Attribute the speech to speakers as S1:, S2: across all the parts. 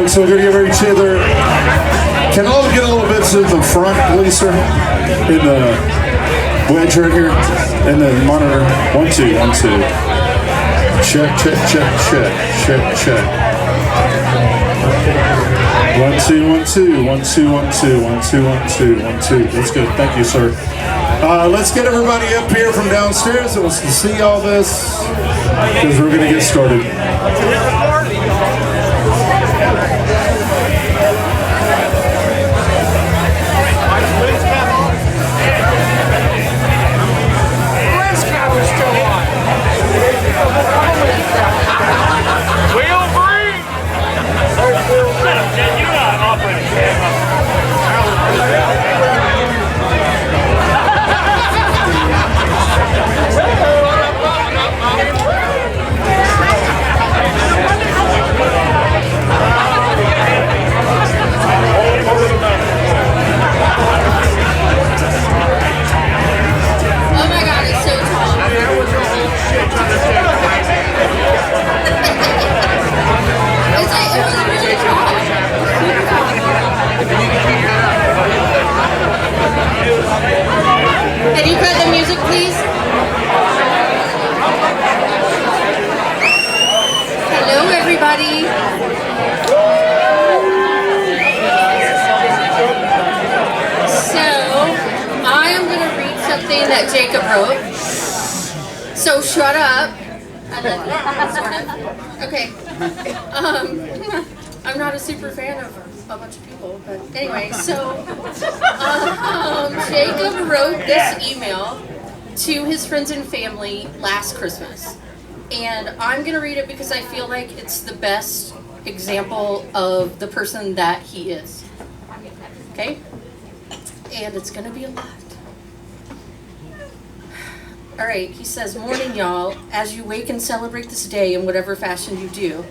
S1: folks. We're going to give each other. Can all get a little bit to the front, please, sir? In the wedge right here. In the monitor. 1, 2, 1, 2. Check, check, check, check, check, check. 1, 2, 1, 2, 1, 2, 1, 2, 1, 2, 1, 2, 1, 2. That's good. Thank you, sir. Let's get everybody up here from downstairs that wants to see all this, because we're going to get started.
S2: Can you cut the music, please? Hello, everybody. So, I am going to read something that Jacob wrote. So, shut up. I love you, sort of. Okay. I'm not a super fan of a bunch of people, but anyway, so Jacob wrote this email to his friends and family last Christmas, and I'm going to read it because I feel like it's the best example of the person that he is. Okay? And it's going to be a lot. All right, he says, "Morning, y'all. As you wake and celebrate this day in whatever fashion you do,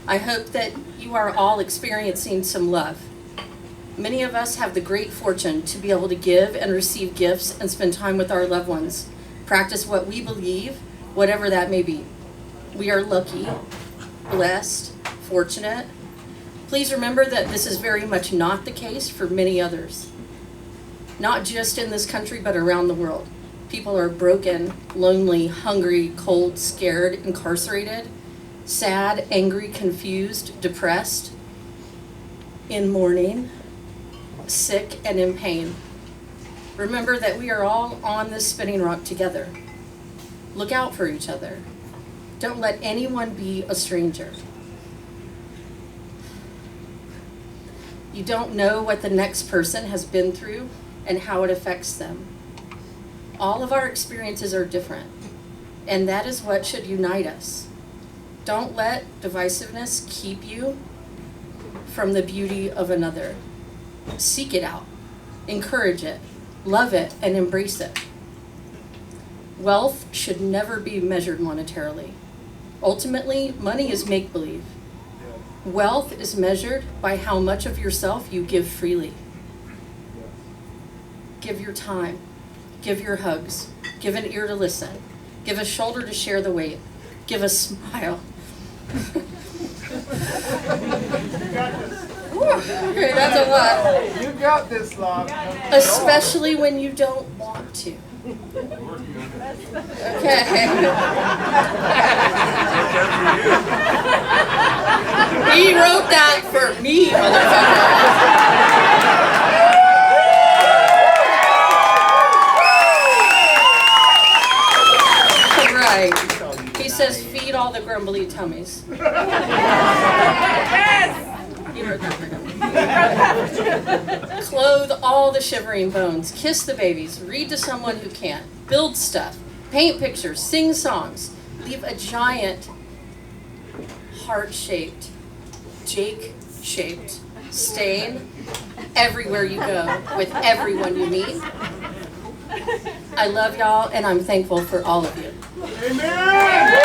S2: I hope that you are all experiencing some love. Many of us have the great fortune to be able to give and receive gifts and spend time with our loved ones, practice what we believe, whatever that may be. We are lucky, blessed, fortunate. Please remember that this is very much not the case for many others. Not just in this country, but around the world. People are broken, lonely, hungry, cold, scared, incarcerated, sad, angry, confused, depressed, in mourning, sick, and in pain. Remember that we are all on this spinning rock together. Look out for each other. Don't let anyone be a stranger. You don't know what the next person has been through and how it affects them. All of our experiences are different, and that is what should unite us. Don't let divisiveness keep you from the beauty of another. Seek it out, encourage it, love it, and embrace it. Wealth should never be measured monetarily. Ultimately, money is make-believe. Wealth is measured by how much of yourself you give freely. Give your time, give your hugs, give an ear to listen, give a shoulder to share the weight, give a smile. Okay, that's a lot.
S3: You got this, Lon.
S2: Especially when you don't want to. Okay. He wrote that for me, motherfucker. Right. He says, feed all the grumbly tummies. Yes! He wrote that for him. Clothe all the shivering bones. Kiss the babies. Read to someone who can't. Build stuff. Paint pictures. Sing songs. Leave a giant heart-shaped, Jake-shaped stain everywhere you go with everyone you meet. I love y'all, and I'm thankful for all of you.
S3: Amen!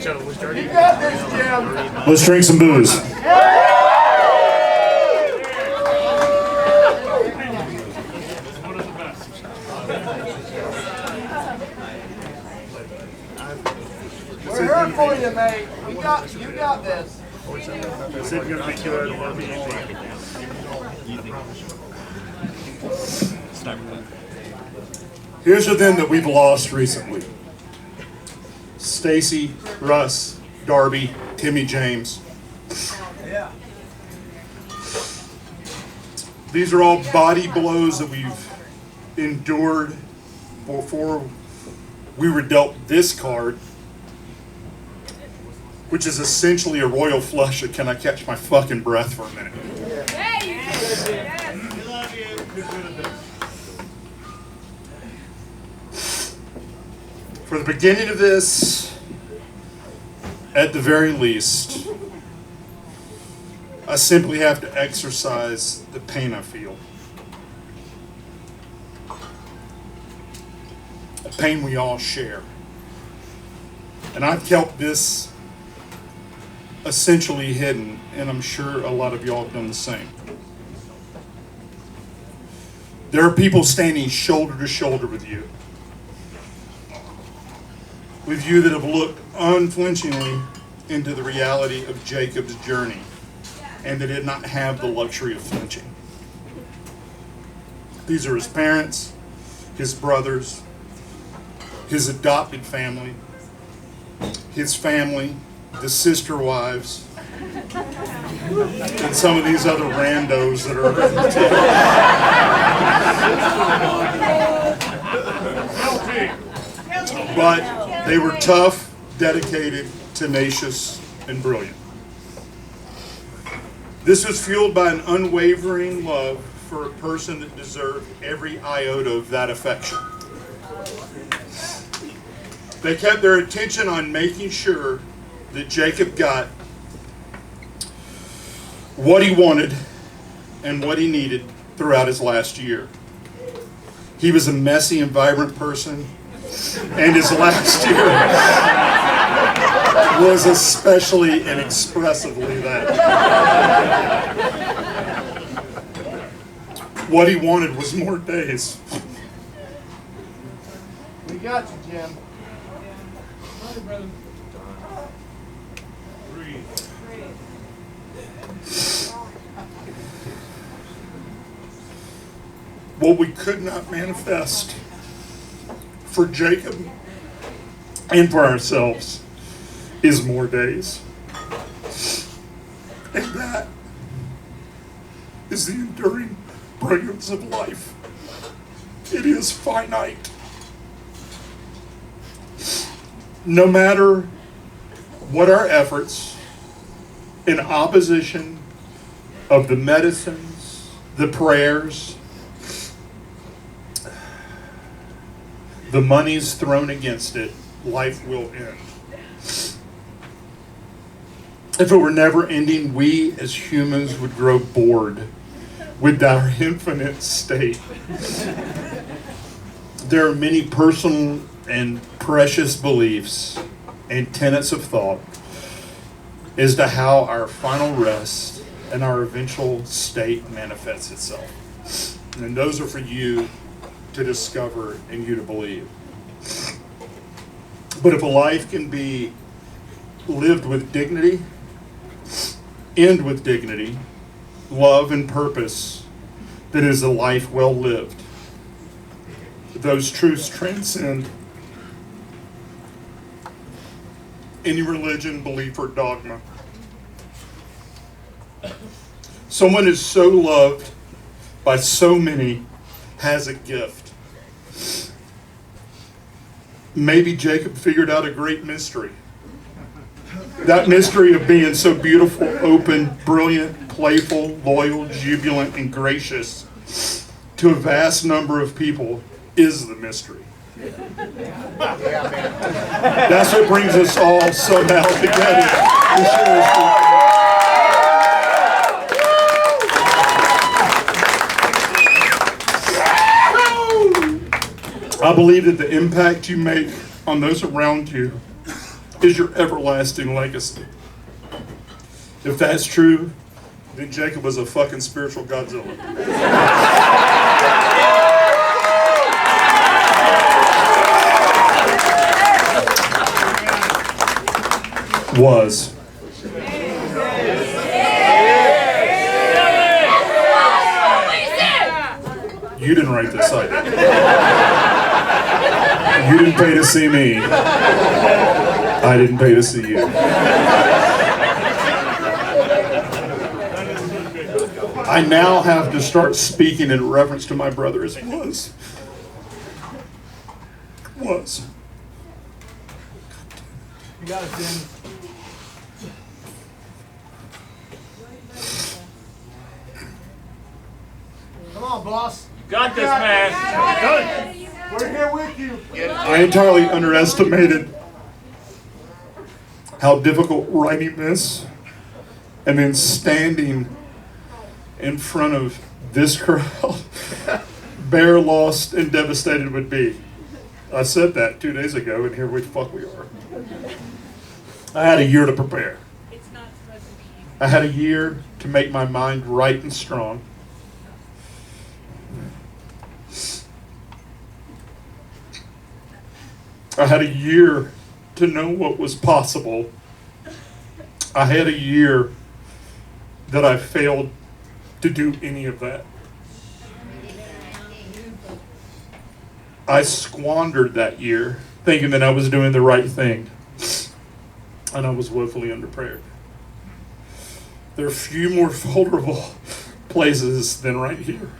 S3: You got this, Jim.
S1: Let's drink some booze.
S3: We're here for you, mate. You got this.
S1: Here's the thing that we've lost recently. Stacy, Russ, Darby, Timmy, James. These are all body blows that we've endured before we were dealt this card, which is essentially a royal flush of can I catch my fucking breath for a minute. For the beginning of this, at the very least, I simply have to exercise the pain I feel. A pain we all share. And I've kept this essentially hidden, and I'm sure a lot of y'all have done the same. There are people standing shoulder to shoulder with you that have looked unflinchingly into the reality of Jacob's journey, and that did not have the luxury of flinching. These are his parents, his brothers, his adopted family, his family, the sister wives, and some of these other randos that are but they were tough, dedicated, tenacious, and brilliant. This was fueled by an unwavering love for a person that deserved every iota of that affection. They kept their attention on making sure that Jacob got what he wanted and what he needed throughout his last year. He was a messy and vibrant person, and his last year was especially and expressively that. What he wanted was more days.
S3: We got you, Jim.
S1: What we could not manifest for Jacob and for ourselves is more days. And that is the enduring brilliance of life. It is finite. No matter what our efforts, in opposition of the medicines, the prayers, the money's thrown against it, life will end. If it were never ending, we as humans would grow bored with our infinite state. There are many personal and precious beliefs and tenets of thought as to how our final rest and our eventual state manifests itself. And those are for you to discover and you to believe. But if a life can be lived with dignity, end with dignity, love, and purpose, then is a life well lived. Those truths transcend any religion, belief, or dogma. Someone is so loved by so many has a gift. Maybe Jacob figured out a great mystery. That mystery of being so beautiful, open, brilliant, playful, loyal, jubilant, and gracious to a vast number of people is the mystery. That's what brings us all somehow together. I believe that the impact you make on those around you is your everlasting legacy. If that's true, then Jacob was a fucking spiritual Godzilla. Was. You didn't write this, I did. You didn't pay to see me. I didn't pay to see you. I now have to start speaking in reference to my brother as was. Was.
S3: You got it, Jim. Come on, boss.
S4: Got this, man.
S3: We're here with you.
S1: I entirely underestimated how difficult writing this and then standing in front of this crowd, bare, lost, and devastated would be. I said that 2 days ago, and here we are. I had a year to prepare. I had a year to make my mind right and strong. I had a year to know what was possible. I had a year that I failed to do any of that. I squandered that year thinking that I was doing the right thing, and I was woefully underprepared. There are few more vulnerable places than right here.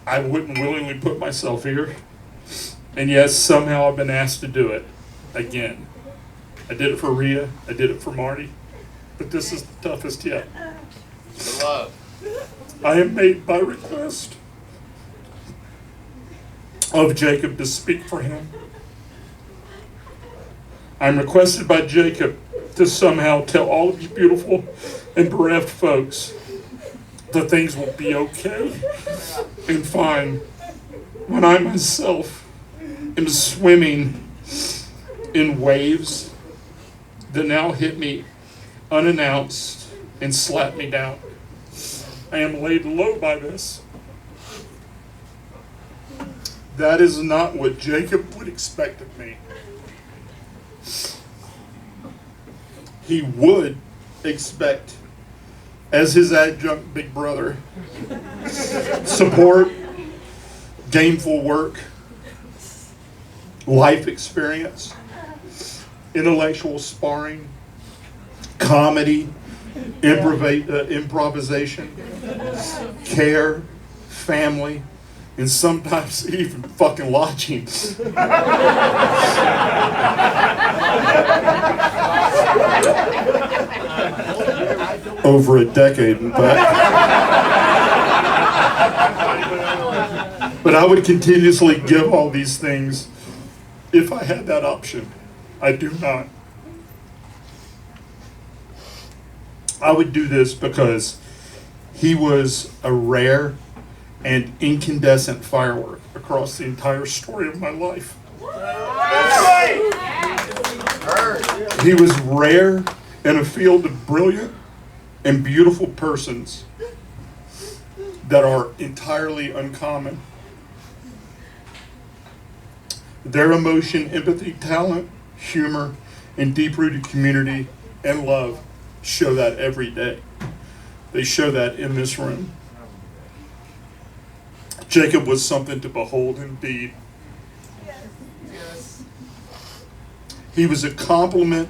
S1: I wouldn't willingly put myself here, and yes, somehow I've been asked to do it again. I did it for Rhea, I did it for Marty, but this is the toughest yet.
S4: The love.
S1: I am made by request of Jacob to speak for him. I'm requested by Jacob to somehow tell all of you beautiful and bereft folks that things will be okay and fine when I myself am swimming in waves that now hit me unannounced and slap me down. I am laid low by this. That is not what Jacob would expect of me. He would expect, as his adjunct big brother, support, gainful work, life experience, intellectual sparring, comedy, improvisation, care, family, and sometimes even fucking lodging. Over a decade, in fact. But I would continuously give all these things if I had that option. I do not. I would do this because he was a rare and incandescent firework across the entire story of my life. He was rare in a field of brilliant and beautiful persons that are entirely uncommon. Their emotion, empathy, talent, humor, and deep-rooted community and love show that every day. They show that in this room. Jacob was something to behold indeed. He was a complement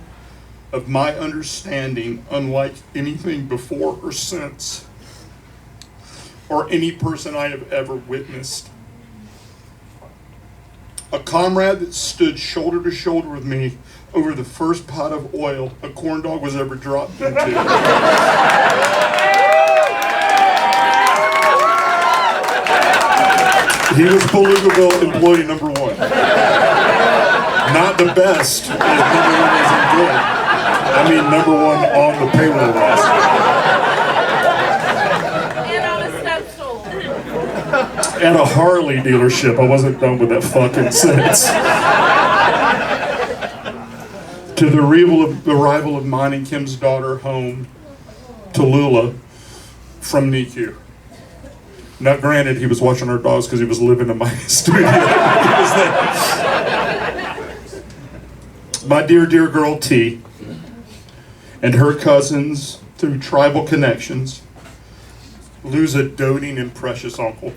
S1: of my understanding unlike anything before or since, or any person I have ever witnessed. A comrade that stood shoulder to shoulder with me over the first pot of oil a corn dog was ever dropped into. He was Beluga employee number one. Not the best, as number one isn't good. I mean number one on the payroll roster.
S5: And on a step stool.
S1: At a Harley dealership. I wasn't done with that fucking sentence. to the arrival of mine and Kim's daughter home to Lula from NICU. Now, granted, he was watching our dogs because he was living in my studio. He was there. My dear, dear girl T and her cousins through tribal connections lose a doting and precious uncle.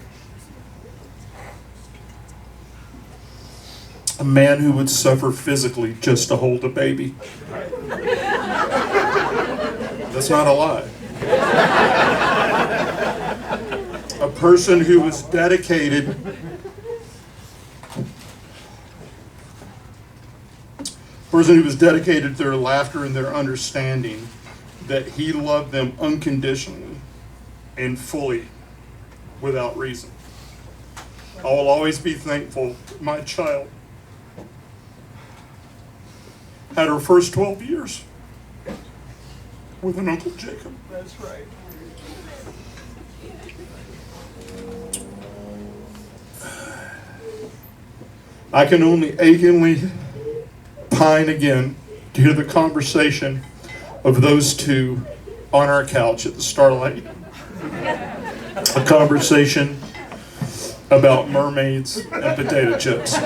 S1: A man who would suffer physically just to hold a baby. That's not a lie. A person who was dedicated to their laughter and their understanding that he loved them unconditionally and fully without reason. I will always be thankful my child had her first 12 years with an Uncle Jacob.
S3: That's right.
S1: I can only achingly pine again to hear the conversation of those two on our couch at the Starlight. A conversation about mermaids and potato chips.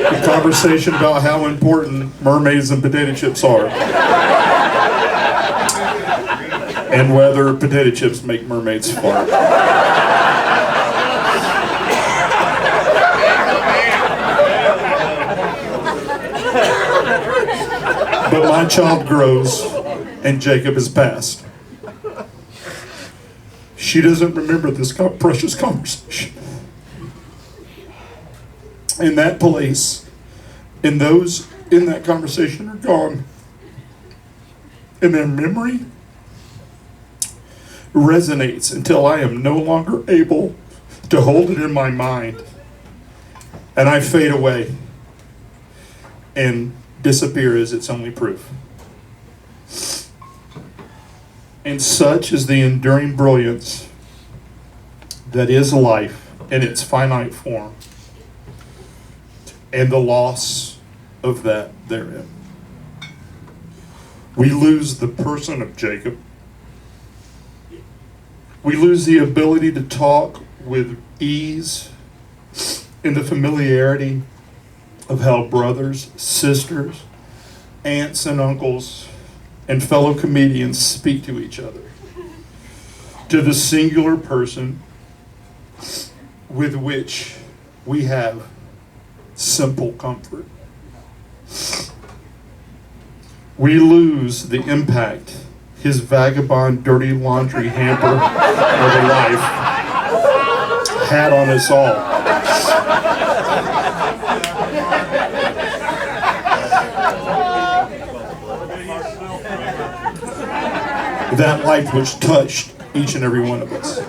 S1: A conversation about how important mermaids and potato chips are. And whether potato chips make mermaids fart. But my child grows, and Jacob has passed. She doesn't remember this precious conversation. In that place, and those in that conversation are gone. And their memory resonates until I am no longer able to hold it in my mind. And I fade away and disappear as its only proof. And such is the enduring brilliance that is life in its finite form, and the loss of that therein. We lose the person of Jacob. We lose the ability to talk with ease in the familiarity of how brothers, sisters, aunts and uncles, and fellow comedians speak to each other. To the singular person with which we have simple comfort. We lose the impact his vagabond dirty laundry hamper of a life had on us all. That life which touched each and every one of us.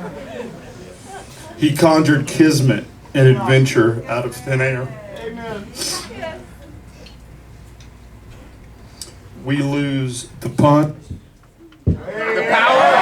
S1: He conjured kismet and adventure out of thin air.
S3: Amen.
S1: We lose the pun.
S3: The power.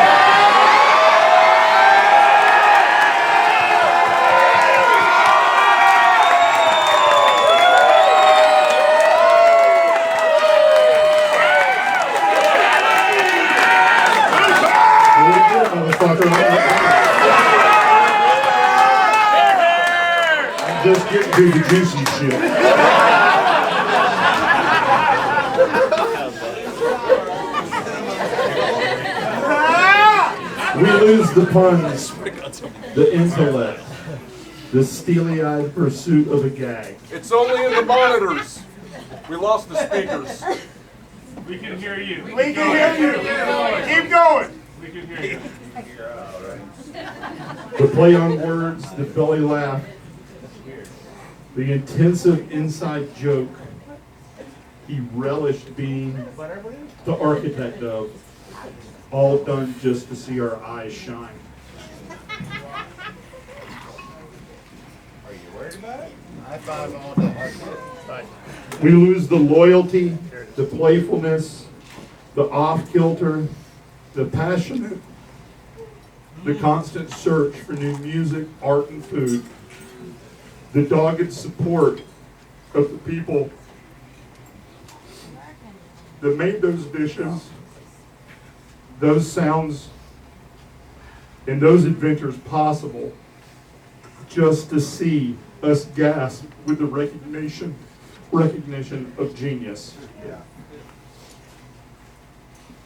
S1: I'm just getting through the juicy shit. We lose the puns, the intellect, the steely-eyed pursuit of a gag.
S6: It's only in the monitors. We lost the speakers.
S4: We can hear you.
S3: We can hear you. Keep going.
S4: We can hear you.
S1: The play on words, the belly laugh, the intensive inside joke he relished being the architect of, all done just to see our eyes shine.
S3: Are you worried about it? High five all day.
S1: We lose the loyalty, the playfulness, the off-kilter, the passionate, the constant search for new music, art, and food, the dogged support
S7: of the people that made those dishes, those sounds, and those adventures possible, just to see us gasp with the recognition of genius.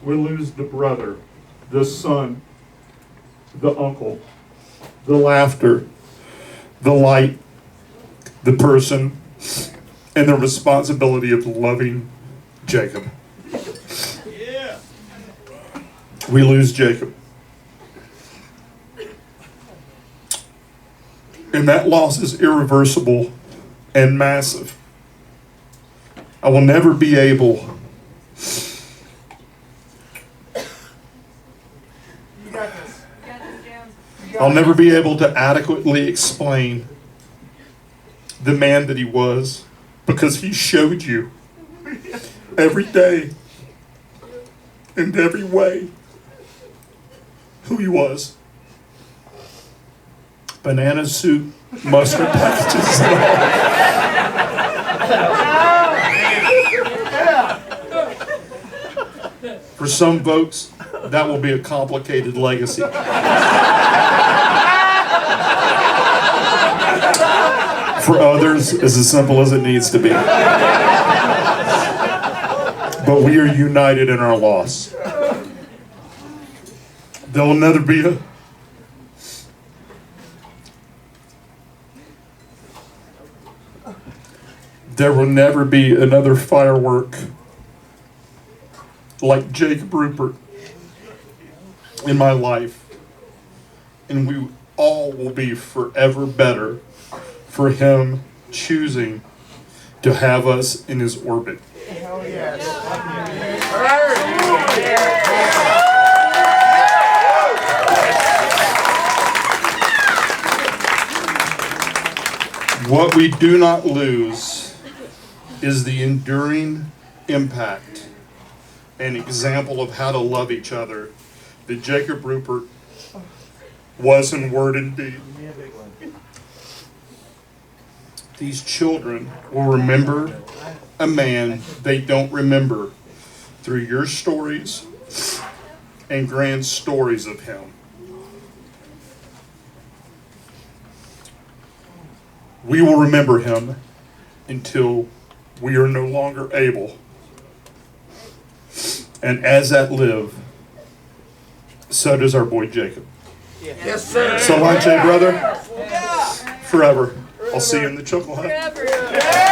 S7: We lose the brother, the son, the uncle, the laughter, the light, the person, and the responsibility of loving Jacob. We lose Jacob. And that loss is irreversible and massive. I will never be able I'll never be able to adequately explain the man that he was, because he showed you every day in every way who he was. Banana soup, mustard packages. For some folks, that will be a complicated legacy. For others, it's as simple as it needs to be. But we are united in our loss. There will never be There will never be another firework like Jacob Ruppert in my life. And we all will be forever better for him choosing to have us in his orbit.
S3: Hell yes.
S7: What we do not lose is the enduring impact and example of how to love each other that Jacob Ruppert was in word and deed. These children will remember a man they don't remember through your stories and grand stories of him. We will remember him until we are no longer able. And as that live, so does our boy Jacob.
S3: Yes, sir.
S7: So long, Jay, brother. Forever. I'll see you in the chocolate hut.
S5: Forever.